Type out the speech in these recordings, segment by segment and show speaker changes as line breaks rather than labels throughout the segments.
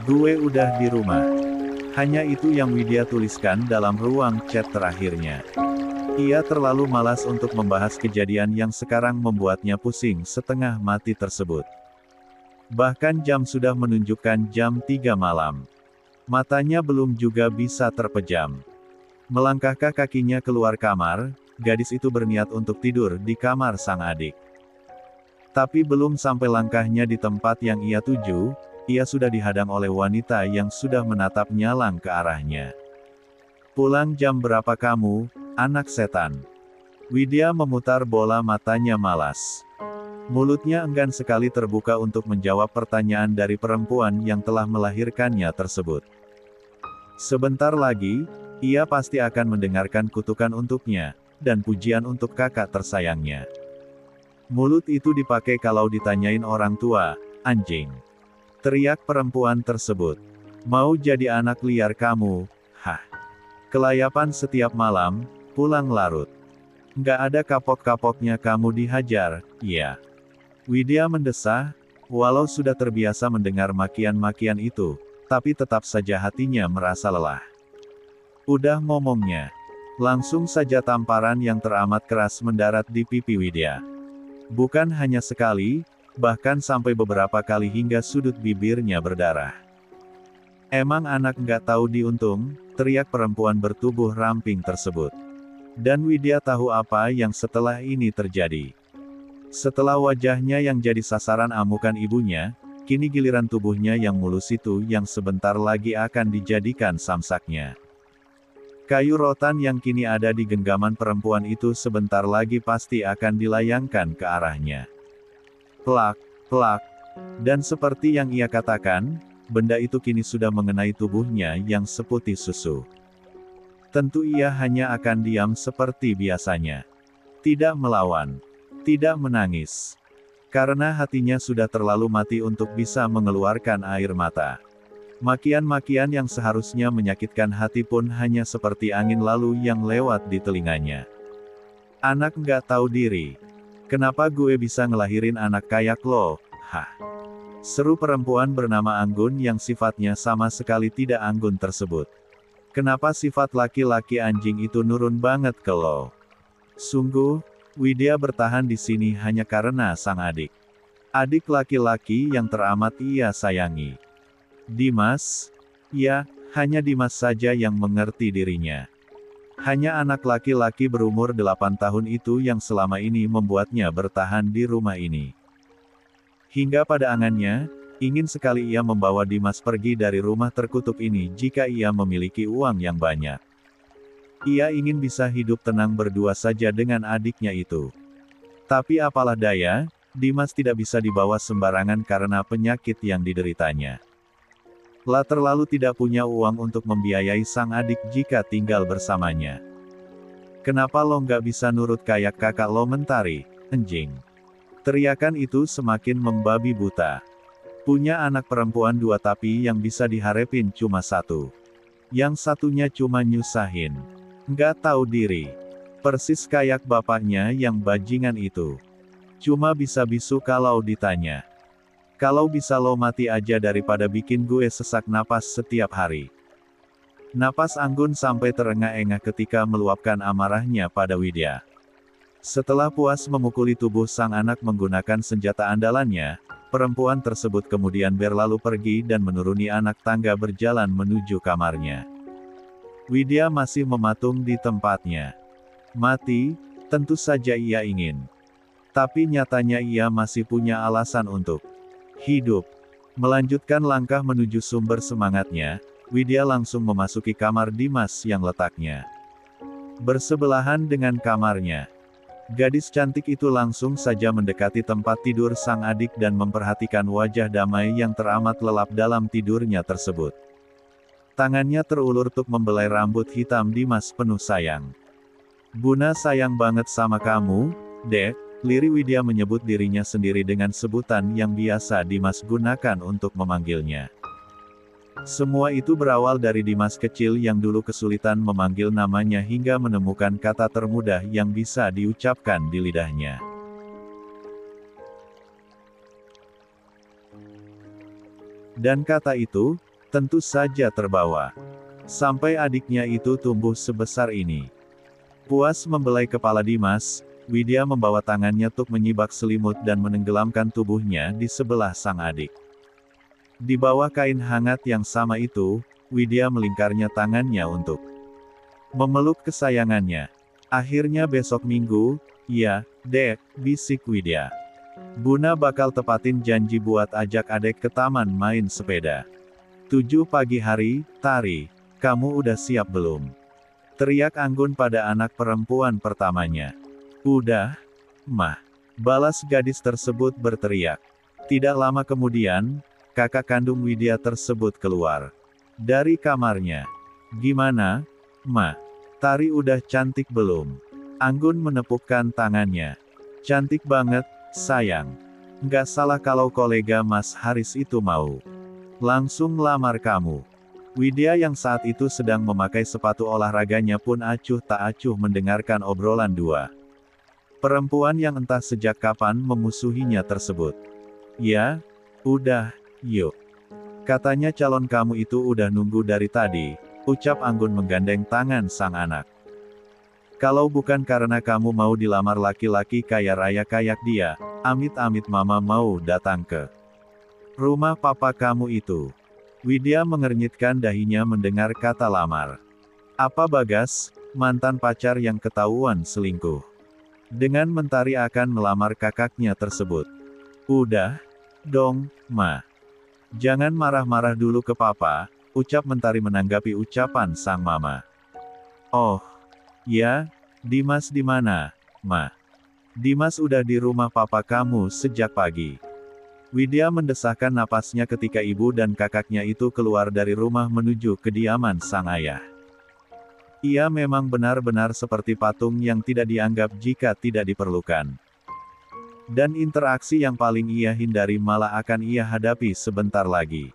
Gue udah di rumah. Hanya itu yang Widya tuliskan dalam ruang chat terakhirnya. Ia terlalu malas untuk membahas kejadian yang sekarang membuatnya pusing setengah mati tersebut. Bahkan jam sudah menunjukkan jam 3 malam. Matanya belum juga bisa terpejam. Melangkahkan kakinya keluar kamar, gadis itu berniat untuk tidur di kamar sang adik. Tapi belum sampai langkahnya di tempat yang ia tuju, ia sudah dihadang oleh wanita yang sudah menatap nyalang ke arahnya. "Pulang jam berapa kamu, anak setan?" Widya memutar bola matanya malas. Mulutnya enggan sekali terbuka untuk menjawab pertanyaan dari perempuan yang telah melahirkannya tersebut. Sebentar lagi, ia pasti akan mendengarkan kutukan untuknya, dan pujian untuk kakak tersayangnya. Mulut itu dipakai kalau ditanyain orang tua, anjing. Teriak perempuan tersebut. "Mau jadi anak liar kamu, hah? Kelayapan setiap malam, pulang larut. Nggak ada kapok-kapoknya kamu dihajar, ya?" Widya mendesah, walau sudah terbiasa mendengar makian-makian itu, tapi tetap saja hatinya merasa lelah. Udah ngomongnya. Langsung saja tamparan yang teramat keras mendarat di pipi Widya. Bukan hanya sekali, bahkan sampai beberapa kali hingga sudut bibirnya berdarah. "Emang anak nggak tahu diuntung?" teriak perempuan bertubuh ramping tersebut. Dan Widya tahu apa yang setelah ini terjadi. Setelah wajahnya yang jadi sasaran amukan ibunya, kini giliran tubuhnya yang mulus itu yang sebentar lagi akan dijadikan samsaknya. Kayu rotan yang kini ada di genggaman perempuan itu sebentar lagi pasti akan dilayangkan ke arahnya. Plak, plak. Dan seperti yang ia katakan, benda itu kini sudah mengenai tubuhnya yang seputih susu. Tentu ia hanya akan diam seperti biasanya. Tidak melawan. Tidak menangis. Karena hatinya sudah terlalu mati untuk bisa mengeluarkan air mata. Makian-makian yang seharusnya menyakitkan hati pun hanya seperti angin lalu yang lewat di telinganya. "Anak nggak tahu diri. Kenapa gue bisa ngelahirin anak kayak lo, hah?" Seru perempuan bernama Anggun yang sifatnya sama sekali tidak anggun tersebut. "Kenapa sifat laki-laki anjing itu nurun banget ke lo?" Sungguh, Widya bertahan di sini hanya karena sang adik. Adik laki-laki yang teramat ia sayangi. Dimas? Ya, hanya Dimas saja yang mengerti dirinya. Hanya anak laki-laki berumur 8 tahun itu yang selama ini membuatnya bertahan di rumah ini. Hingga pada angannya, ingin sekali ia membawa Dimas pergi dari rumah terkutuk ini jika ia memiliki uang yang banyak. Ia ingin bisa hidup tenang berdua saja dengan adiknya itu. Tapi apalah daya, Dimas tidak bisa dibawa sembarangan karena penyakit yang dideritanya. Lah terlalu tidak punya uang untuk membiayai sang adik jika tinggal bersamanya. "Kenapa lo nggak bisa nurut kayak kakak lo Mentari, anjing?" Teriakan itu semakin membabi buta. Punya anak perempuan 2 tapi yang bisa diharapin cuma 1. Yang satunya cuma nyusahin. Nggak tahu diri. Persis kayak bapaknya yang bajingan itu. Cuma bisa bisu kalau ditanya. "Kalau bisa lo mati aja daripada bikin gue sesak napas setiap hari." Napas Anggun sampai terengah-engah ketika meluapkan amarahnya pada Widya. Setelah puas memukuli tubuh sang anak menggunakan senjata andalannya, perempuan tersebut kemudian berlalu pergi dan menuruni anak tangga berjalan menuju kamarnya. Widya masih mematung di tempatnya. Mati, tentu saja ia ingin. Tapi nyatanya ia masih punya alasan untuk hidup. Melanjutkan langkah menuju sumber semangatnya, Widya langsung memasuki kamar Dimas yang letaknya bersebelahan dengan kamarnya. Gadis cantik itu langsung saja mendekati tempat tidur sang adik dan memperhatikan wajah damai yang teramat lelap dalam tidurnya tersebut. Tangannya terulur untuk membelai rambut hitam Dimas penuh sayang. "Buna sayang banget sama kamu, Dek." Liri Widya menyebut dirinya sendiri dengan sebutan yang biasa Dimas gunakan untuk memanggilnya. Semua itu berawal dari Dimas kecil yang dulu kesulitan memanggil namanya hingga menemukan kata termudah yang bisa diucapkan di lidahnya. Dan kata itu, Tentu saja terbawa. Sampai adiknya itu tumbuh sebesar ini. Puas membelai kepala Dimas, Widya membawa tangannya untuk menyibak selimut dan menenggelamkan tubuhnya di sebelah sang adik. Di bawah kain hangat yang sama itu, Widya melingkarnya tangannya untuk memeluk kesayangannya. Akhirnya besok minggu, ya, Dek, bisik Widya. Buna bakal tepatin janji buat ajak adek ke taman main sepeda. 7 pagi hari, Tari, kamu udah siap belum? Teriak Anggun pada anak perempuan pertamanya. Udah, Mah. Balas gadis tersebut berteriak. Tidak lama kemudian, kakak kandung Widya tersebut keluar dari kamarnya. Gimana, Ma? Tari udah cantik belum? Anggun menepukkan tangannya. Cantik banget, sayang. Nggak salah kalau kolega Mas Haris itu mau langsung lamar kamu. Widya yang saat itu sedang memakai sepatu olahraganya pun acuh tak acuh mendengarkan obrolan dua perempuan yang entah sejak kapan memusuhinya tersebut. Ya, udah, yuk. Katanya calon kamu itu udah nunggu dari tadi, ucap Anggun menggandeng tangan sang anak. Kalau bukan karena kamu mau dilamar laki-laki kaya raya kayak dia, amit-amit mama mau datang ke rumah papa kamu itu. Widya mengernyitkan dahinya mendengar kata lamar. Apa Bagas, mantan pacar yang ketahuan selingkuh dengan Mentari akan melamar kakaknya tersebut? Udah dong, Ma. Jangan marah-marah dulu ke papa, ucap Mentari menanggapi ucapan sang mama. Oh, ya, Dimas di mana, Ma? Dimas udah di rumah papa kamu sejak pagi. Widya mendesahkan napasnya ketika ibu dan kakaknya itu keluar dari rumah menuju kediaman sang ayah. Ia memang benar-benar seperti patung yang tidak dianggap jika tidak diperlukan. Dan interaksi yang paling ia hindari malah akan ia hadapi sebentar lagi.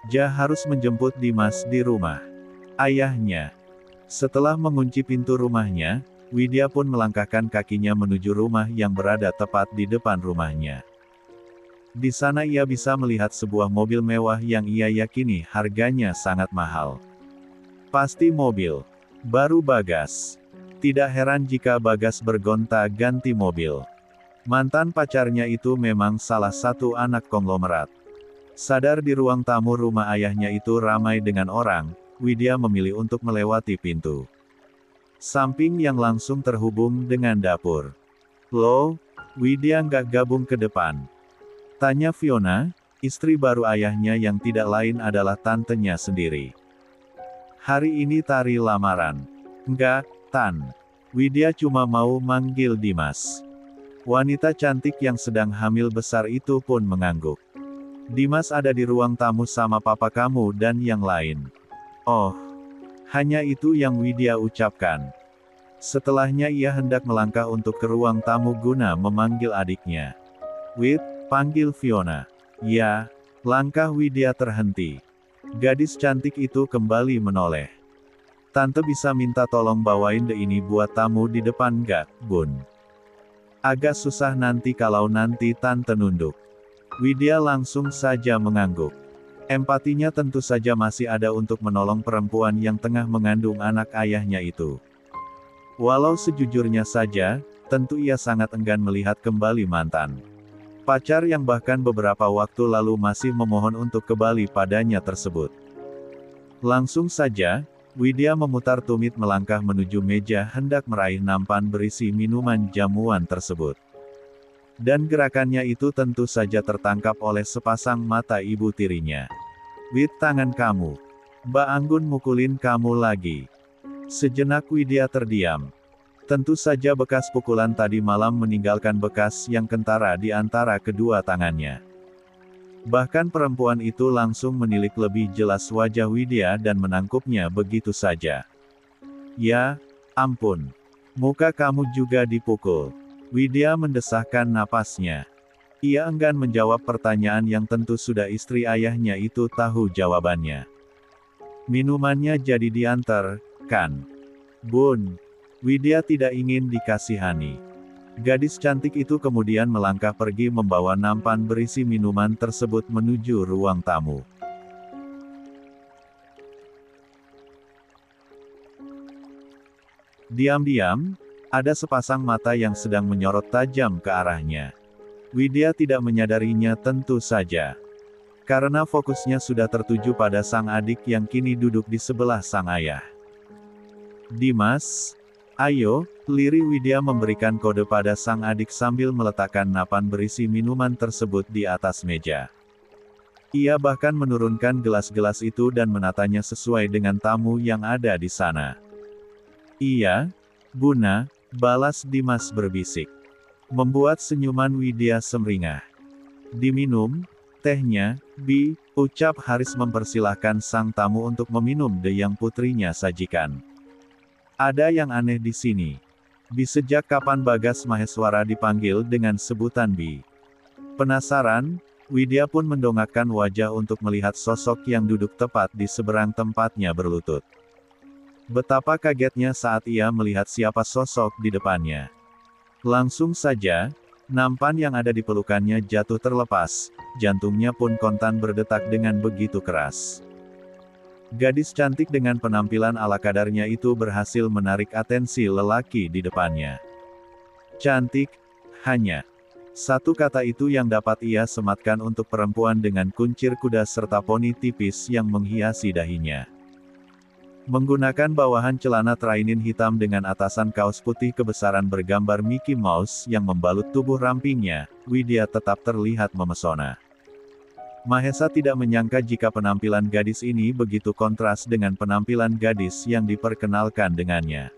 Ja harus menjemput Dimas di rumah ayahnya. Setelah mengunci pintu rumahnya, Widya pun melangkahkan kakinya menuju rumah yang berada tepat di depan rumahnya. Di sana ia bisa melihat sebuah mobil mewah yang ia yakini harganya sangat mahal. Pasti mobil baru Bagas. Tidak heran jika Bagas bergonta-ganti mobil. Mantan pacarnya itu memang salah satu anak konglomerat. Sadar di ruang tamu rumah ayahnya itu ramai dengan orang, Widya memilih untuk melewati pintu samping yang langsung terhubung dengan dapur. Loh, Widya nggak gabung ke depan? Tanya Fiona, istri baru ayahnya yang tidak lain adalah tantenya sendiri. Hari ini Tari lamaran. Enggak, Tan. Widya cuma mau manggil Dimas. Wanita cantik yang sedang hamil besar itu pun mengangguk. Dimas ada di ruang tamu sama papa kamu dan yang lain. Oh, hanya itu yang Widya ucapkan. Setelahnya ia hendak melangkah untuk ke ruang tamu guna memanggil adiknya. Wid, panggil Fiona. Ya, langkah Widya terhenti. Gadis cantik itu kembali menoleh. Tante bisa minta tolong bawain ini buat tamu di depan nggak, Bun? Agak susah nanti kalau nanti tante nunduk. Widya langsung saja mengangguk. Empatinya tentu saja masih ada untuk menolong perempuan yang tengah mengandung anak ayahnya itu. Walau sejujurnya saja, tentu ia sangat enggan melihat kembali mantan pacar yang bahkan beberapa waktu lalu masih memohon untuk kembali padanya tersebut. Langsung saja, Widya memutar tumit melangkah menuju meja hendak meraih nampan berisi minuman jamuan tersebut. Dan gerakannya itu tentu saja tertangkap oleh sepasang mata ibu tirinya. Wid, tangan kamu. Mbak Anggun mukulin kamu lagi. Sejenak Widya terdiam. Tentu saja bekas pukulan tadi malam meninggalkan bekas yang kentara di antara kedua tangannya. Bahkan perempuan itu langsung menilik lebih jelas wajah Widya dan menangkupnya begitu saja. Ya, ampun. Muka kamu juga dipukul. Widya mendesahkan napasnya. Ia enggan menjawab pertanyaan yang tentu sudah istri ayahnya itu tahu jawabannya. Minumannya jadi diantar, kan? Bun. Widya tidak ingin dikasihani. Gadis cantik itu kemudian melangkah pergi membawa nampan berisi minuman tersebut menuju ruang tamu. Diam-diam, ada sepasang mata yang sedang menyorot tajam ke arahnya. Widya tidak menyadarinya tentu saja. Karena fokusnya sudah tertuju pada sang adik yang kini duduk di sebelah sang ayah. "Dimas, ayo," lirih Widya memberikan kode pada sang adik sambil meletakkan nampan berisi minuman tersebut di atas meja. Ia bahkan menurunkan gelas-gelas itu dan menatanya sesuai dengan tamu yang ada di sana. "Iya, Buna," balas Dimas berbisik. Membuat senyuman Widya semringah. "Diminum tehnya, Bi," ucap Haris mempersilahkan sang tamu untuk meminum teh yang putrinya sajikan. "Ada yang aneh di sini. Bi, sejak kapan Bagas Maheswara dipanggil dengan sebutan Bi?" Penasaran, Widya pun mendongakkan wajah untuk melihat sosok yang duduk tepat di seberang tempatnya berlutut. Betapa kagetnya saat ia melihat siapa sosok di depannya. Langsung saja, nampan yang ada di pelukannya jatuh terlepas, jantungnya pun kontan berdetak dengan begitu keras. Gadis cantik dengan penampilan ala kadarnya itu berhasil menarik atensi lelaki di depannya. Cantik, hanya satu kata itu yang dapat ia sematkan untuk perempuan dengan kuncir kuda serta poni tipis yang menghiasi dahinya. Menggunakan bawahan celana trainin hitam dengan atasan kaos putih kebesaran bergambar Mickey Mouse yang membalut tubuh rampingnya, Widya tetap terlihat memesona. Mahesa tidak menyangka jika penampilan gadis ini begitu kontras dengan penampilan gadis yang diperkenalkan dengannya.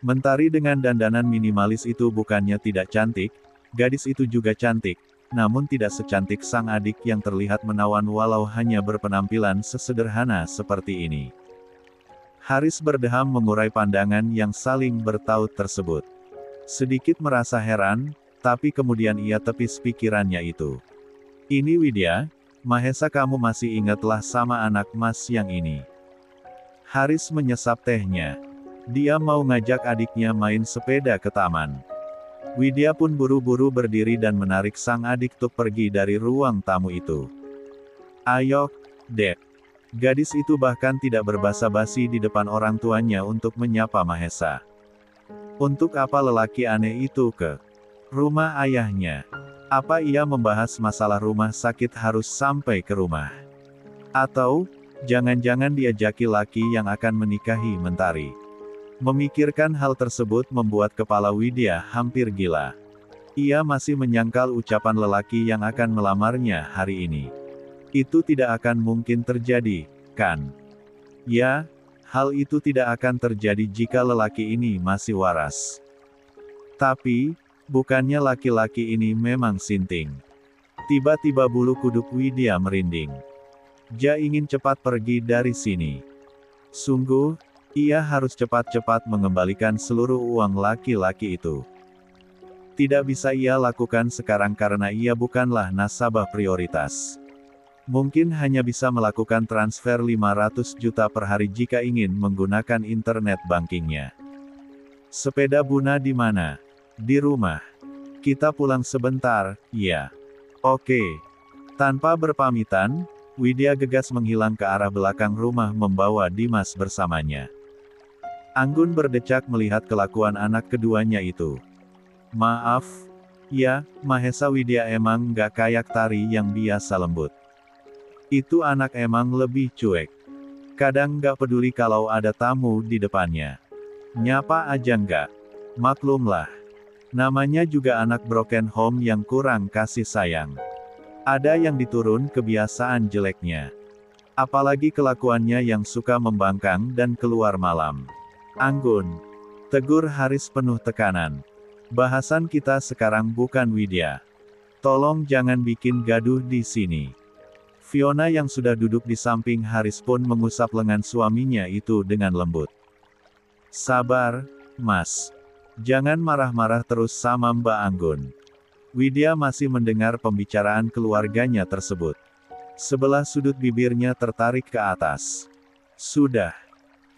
Mentari dengan dandanan minimalis itu bukannya tidak cantik, gadis itu juga cantik, namun tidak secantik sang adik yang terlihat menawan walau hanya berpenampilan sesederhana seperti ini. Haris berdeham mengurai pandangan yang saling bertaut tersebut. Sedikit merasa heran, tapi kemudian ia tepis pikirannya itu. "Ini Widya, Mahesa, kamu masih ingatlah sama anak mas yang ini." Haris menyesap tehnya. Dia mau ngajak adiknya main sepeda ke taman. Widya pun buru-buru berdiri dan menarik sang adik untuk pergi dari ruang tamu itu. "Ayo, Dek." Gadis itu bahkan tidak berbasa-basi di depan orang tuanya untuk menyapa Mahesa. Untuk apa lelaki aneh itu ke rumah ayahnya? Apa ia membahas masalah rumah sakit harus sampai ke rumah? Atau, jangan-jangan diajaki laki yang akan menikahi Mentari? Memikirkan hal tersebut membuat kepala Widya hampir gila. Ia masih menyangkal ucapan lelaki yang akan melamarnya hari ini. Itu tidak akan mungkin terjadi, kan? Ya, hal itu tidak akan terjadi jika lelaki ini masih waras. Tapi, bukannya laki-laki ini memang sinting. Tiba-tiba bulu kuduk Widya merinding. Dia ingin cepat pergi dari sini. Sungguh, ia harus cepat-cepat mengembalikan seluruh uang laki-laki itu. Tidak bisa ia lakukan sekarang karena ia bukanlah nasabah prioritas. Mungkin hanya bisa melakukan transfer 500 juta per hari jika ingin menggunakan internet bankingnya. "Sepeda Buna di mana?" "Di rumah. Kita pulang sebentar, ya." "Oke." Tanpa berpamitan, Widya gegas menghilang ke arah belakang rumah membawa Dimas bersamanya. Anggun berdecak melihat kelakuan anak keduanya itu. "Maaf, ya, Mahesa, Widya emang nggak kayak Tari yang biasa lembut. Itu anak emang lebih cuek. Kadang nggak peduli kalau ada tamu di depannya. Nyapa aja nggak. Maklumlah. Namanya juga anak broken home yang kurang kasih sayang. Ada yang diturun kebiasaan jeleknya. Apalagi kelakuannya yang suka membangkang dan keluar malam." "Anggun," tegur Haris penuh tekanan. "Bahasan kita sekarang bukan Widya. Tolong jangan bikin gaduh di sini." Fiona yang sudah duduk di samping Haris pun mengusap lengan suaminya itu dengan lembut. "Sabar, Mas. Jangan marah-marah terus sama Mbak Anggun." Widya masih mendengar pembicaraan keluarganya tersebut. Sebelah sudut bibirnya tertarik ke atas. Sudah.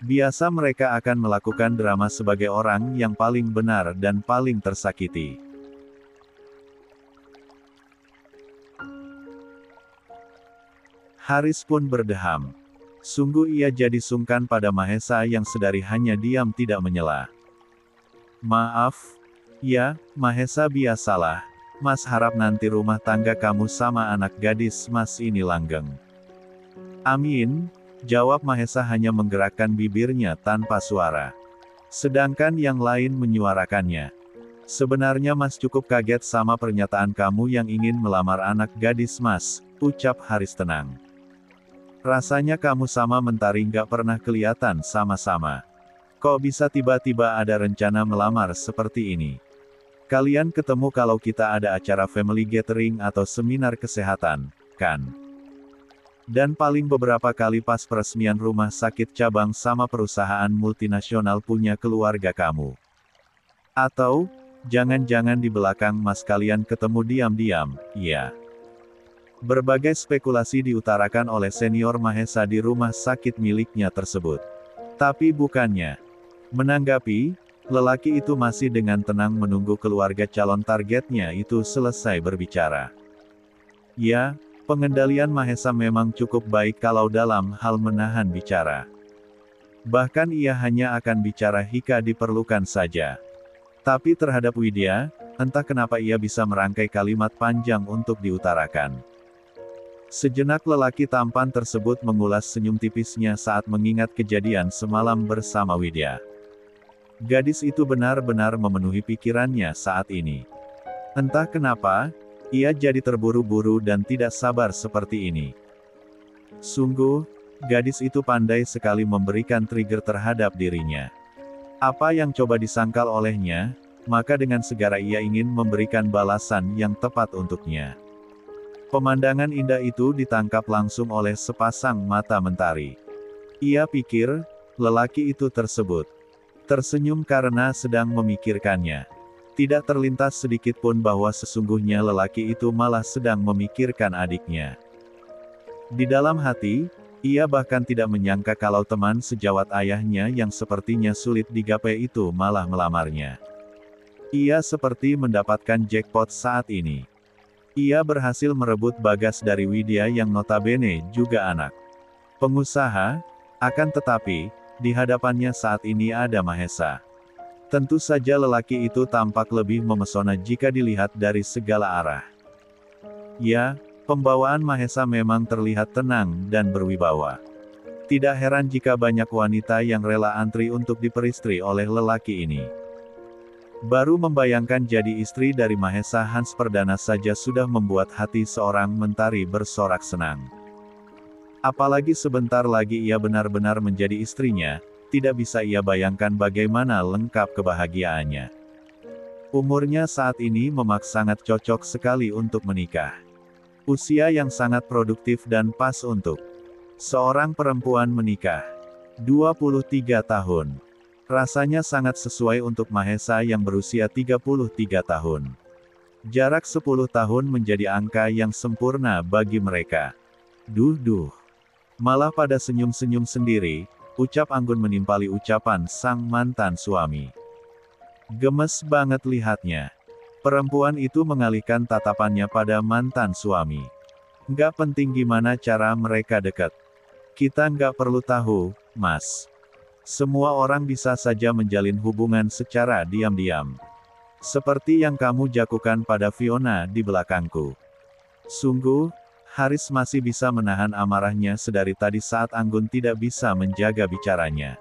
Biasa mereka akan melakukan drama sebagai orang yang paling benar dan paling tersakiti. Haris pun berdeham. Sungguh ia jadi sungkan pada Mahesa yang sedari hanya diam tidak menyela. Maaf. Ya, Mahesa biasalah. Mas harap nanti rumah tangga kamu sama anak gadis Mas ini langgeng. Amin, jawab Mahesa hanya menggerakkan bibirnya tanpa suara. Sedangkan yang lain menyuarakannya. Sebenarnya Mas cukup kaget sama pernyataan kamu yang ingin melamar anak gadis Mas, ucap Haris tenang. Rasanya kamu sama Mentari nggak pernah kelihatan sama-sama. Kok bisa tiba-tiba ada rencana melamar seperti ini? Kalian ketemu kalau kita ada acara family gathering atau seminar kesehatan, kan? Dan paling beberapa kali pas peresmian rumah sakit cabang sama perusahaan multinasional punya keluarga kamu. Atau, jangan-jangan di belakang Mas kalian ketemu diam-diam, ya. Berbagai spekulasi diutarakan oleh senior Mahesa di rumah sakit miliknya tersebut. Tapi bukannya menanggapi, lelaki itu masih dengan tenang menunggu keluarga calon targetnya itu selesai berbicara. Ya, pengendalian Mahesa memang cukup baik kalau dalam hal menahan bicara. Bahkan ia hanya akan bicara jika diperlukan saja. Tapi terhadap Widya, entah kenapa ia bisa merangkai kalimat panjang untuk diutarakan. Sejenak lelaki tampan tersebut mengulas senyum tipisnya saat mengingat kejadian semalam bersama Widya. Gadis itu benar-benar memenuhi pikirannya saat ini. Entah kenapa, ia jadi terburu-buru dan tidak sabar seperti ini. Sungguh, gadis itu pandai sekali memberikan trigger terhadap dirinya. Apa yang coba disangkal olehnya, maka dengan segera ia ingin memberikan balasan yang tepat untuknya. Pemandangan indah itu ditangkap langsung oleh sepasang mata Mentari. Ia pikir, lelaki itu tersebut tersenyum karena sedang memikirkannya. Tidak terlintas sedikit pun bahwa sesungguhnya lelaki itu malah sedang memikirkan adiknya. Di dalam hati, ia bahkan tidak menyangka kalau teman sejawat ayahnya yang sepertinya sulit digapai itu malah melamarnya. Ia seperti mendapatkan jackpot saat ini. Ia berhasil merebut Bagas dari Widya yang notabene juga anak pengusaha, akan tetapi, di hadapannya saat ini ada Mahesa. Tentu saja lelaki itu tampak lebih memesona jika dilihat dari segala arah. Ya, pembawaan Mahesa memang terlihat tenang dan berwibawa. Tidak heran jika banyak wanita yang rela antri untuk diperistri oleh lelaki ini. Baru membayangkan jadi istri dari Mahesa Hans Perdana saja sudah membuat hati seorang Mentari bersorak senang. Apalagi sebentar lagi ia benar-benar menjadi istrinya, tidak bisa ia bayangkan bagaimana lengkap kebahagiaannya. Umurnya saat ini memang sangat cocok sekali untuk menikah. Usia yang sangat produktif dan pas untuk seorang perempuan menikah. 23 tahun. Rasanya sangat sesuai untuk Mahesa yang berusia 33 tahun. Jarak 10 tahun menjadi angka yang sempurna bagi mereka. Duh. Malah pada senyum-senyum sendiri, ucap Anggun menimpali ucapan sang mantan suami. Gemes banget lihatnya. Perempuan itu mengalihkan tatapannya pada mantan suami. Nggak penting gimana cara mereka dekat. Kita nggak perlu tahu, Mas. Semua orang bisa saja menjalin hubungan secara diam-diam. Seperti yang kamu jakukan pada Fiona di belakangku. Sungguh, Haris masih bisa menahan amarahnya sedari tadi saat Anggun tidak bisa menjaga bicaranya.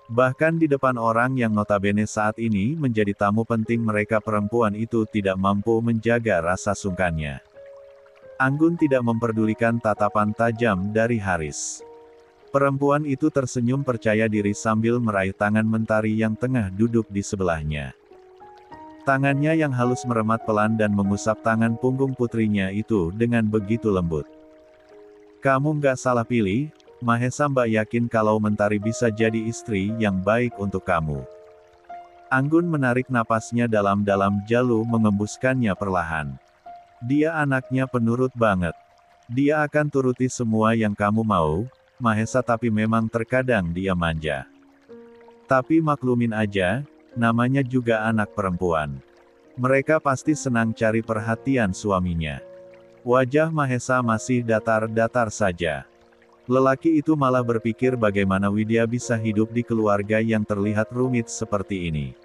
Bahkan di depan orang yang notabene saat ini menjadi tamu penting mereka perempuan itu tidak mampu menjaga rasa sungkannya. Anggun tidak memperdulikan tatapan tajam dari Haris. Perempuan itu tersenyum percaya diri sambil meraih tangan Mentari yang tengah duduk di sebelahnya. Tangannya yang halus meremat pelan dan mengusap tangan punggung putrinya itu dengan begitu lembut. Kamu nggak salah pilih, Mahesa, Mbak yakin kalau Mentari bisa jadi istri yang baik untuk kamu. Anggun menarik napasnya dalam-dalam lalu mengembuskannya perlahan. Dia anaknya penurut banget. Dia akan turuti semua yang kamu mau, Mahesa, tapi memang terkadang dia manja. Tapi maklumin aja, namanya juga anak perempuan. Mereka pasti senang cari perhatian suaminya. Wajah Mahesa masih datar-datar saja. Lelaki itu malah berpikir bagaimana Widya bisa hidup di keluarga yang terlihat rumit seperti ini.